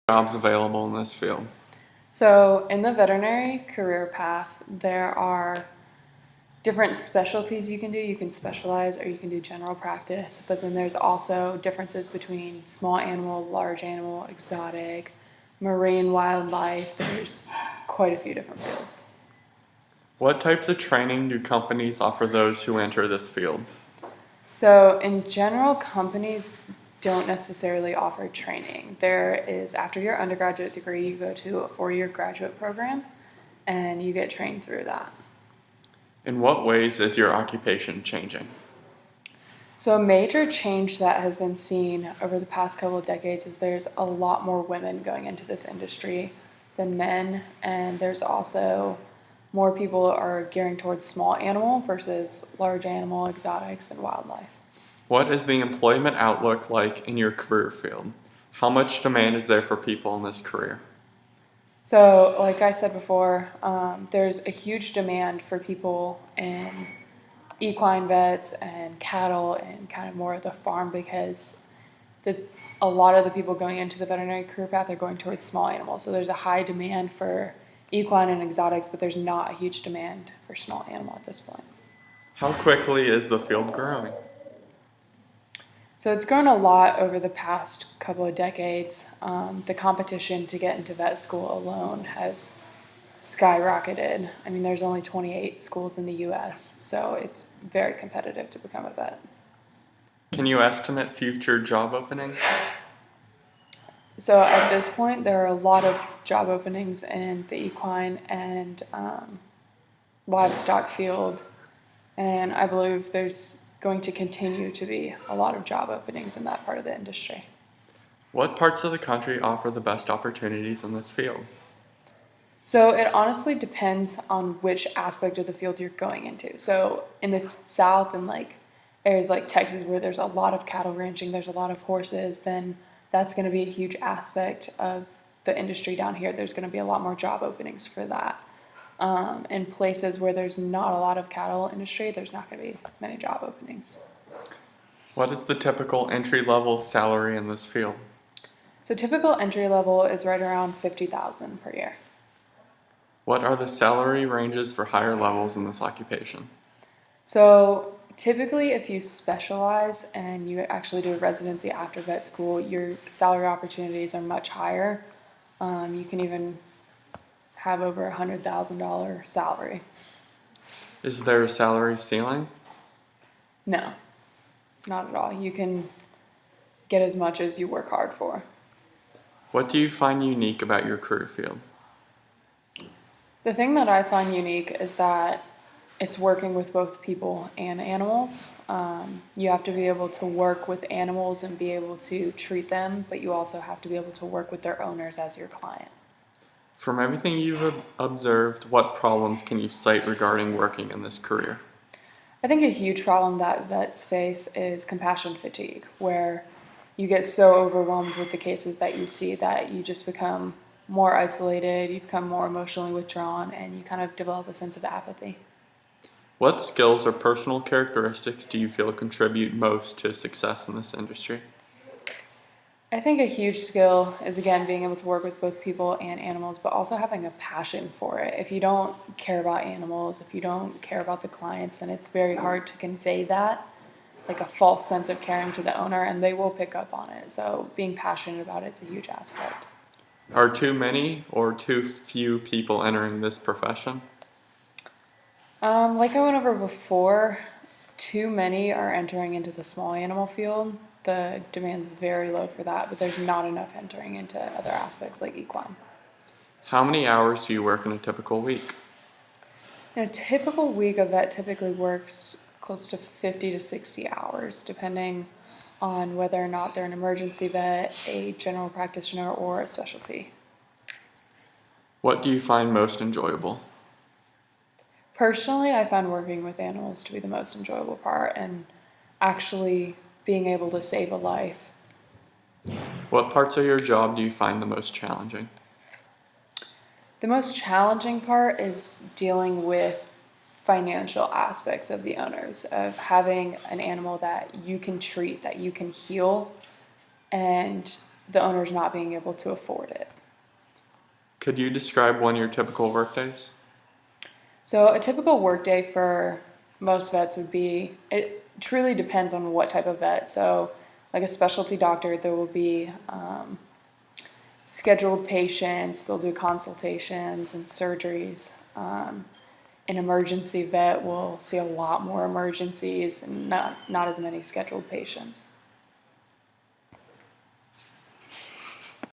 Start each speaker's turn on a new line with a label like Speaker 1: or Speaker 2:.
Speaker 1: jobs available in this field?
Speaker 2: So, in the veterinary career path, there are different specialties you can do. You can specialize or you can do general practice, but then there's also differences between small animal, large animal, exotic, marine wildlife. There's quite a few different fields.
Speaker 1: What types of training do companies offer those who enter this field?
Speaker 2: So, in general, companies don't necessarily offer training. There is, after your undergraduate degree, you go to a 4-year graduate program and you get trained through that.
Speaker 1: In what ways is your occupation changing?
Speaker 2: So, a major change that has been seen over the past couple of decades is there's a lot more women going into this industry than men, and there's also more people are gearing towards small animal versus large animal, exotics, and wildlife.
Speaker 1: What is the employment outlook like in your career field? How much demand is there for people in this career?
Speaker 2: So, like I said before, there's a huge demand for people in equine vets and cattle and kind of more of the farm because a lot of the people going into the veterinary career path are going towards small animals. So there's a high demand for equine and exotics, but there's not a huge demand for small animal at this point.
Speaker 1: How quickly is the field growing?
Speaker 2: So it's grown a lot over the past couple of decades. The competition to get into vet school alone has skyrocketed. I mean, there's only 28 schools in the US, so it's very competitive to become a vet.
Speaker 1: Can you estimate future job openings?
Speaker 2: So at this point, there are a lot of job openings in the equine and livestock field, and I believe there's going to continue to be a lot of job openings in that part of the industry.
Speaker 1: What parts of the country offer the best opportunities in this field?
Speaker 2: So it honestly depends on which aspect of the field you're going into. So in the South and like areas like Texas where there's a lot of cattle ranching, there's a lot of horses, then that's going to be a huge aspect of the industry down here. There's going to be a lot more job openings for that. In places where there's not a lot of cattle industry, there's not going to be many job openings.
Speaker 1: What is the typical entry-level salary in this field?
Speaker 2: So typical entry level is right around 50,000 per year.
Speaker 1: What are the salary ranges for higher levels in this occupation?
Speaker 2: So typically, if you specialize and you actually do a residency after vet school, your salary opportunities are much higher. You can even have over $100,000 salary.
Speaker 1: Is there a salary ceiling?
Speaker 2: No, not at all. You can get as much as you work hard for.
Speaker 1: What do you find unique about your career field?
Speaker 2: The thing that I find unique is that it's working with both people and animals. You have to be able to work with animals and be able to treat them, but you also have to be able to work with their owners as your client.
Speaker 1: From everything you've observed, what problems can you cite regarding working in this career?
Speaker 2: I think a huge problem that vets face is compassion fatigue, where you get so overwhelmed with the cases that you see that you just become more isolated, you become more emotionally withdrawn, and you kind of develop a sense of apathy.
Speaker 1: What skills or personal characteristics do you feel contribute most to success in this industry?
Speaker 2: I think a huge skill is, again, being able to work with both people and animals, but also having a passion for it. If you don't care about animals, if you don't care about the clients, then it's very hard to convey that, like a false sense of caring to the owner, and they will pick up on it. So being passionate about it's a huge aspect.
Speaker 1: Are too many or too few people entering this profession?
Speaker 2: Like I went over before, too many are entering into the small animal field. The demand's very low for that, but there's not enough entering into other aspects like equine.
Speaker 1: How many hours do you work in a typical week?
Speaker 2: In a typical week, a vet typically works close to 50 to 60 hours, depending on whether or not they're an emergency vet, a general practitioner, or a specialty.
Speaker 1: What do you find most enjoyable?
Speaker 2: Personally, I find working with animals to be the most enjoyable part and actually being able to save a life.
Speaker 1: What parts of your job do you find the most challenging?
Speaker 2: The most challenging part is dealing with financial aspects of the owners, of having an animal that you can treat, that you can heal, and the owner's not being able to afford it.
Speaker 1: Could you describe one of your typical workdays?
Speaker 2: So a typical workday for most vets would be, it truly depends on what type of vet. So like a specialty doctor, there will be scheduled patients, they'll do consultations and surgeries. An emergency vet will see a lot more emergencies and not as many scheduled patients.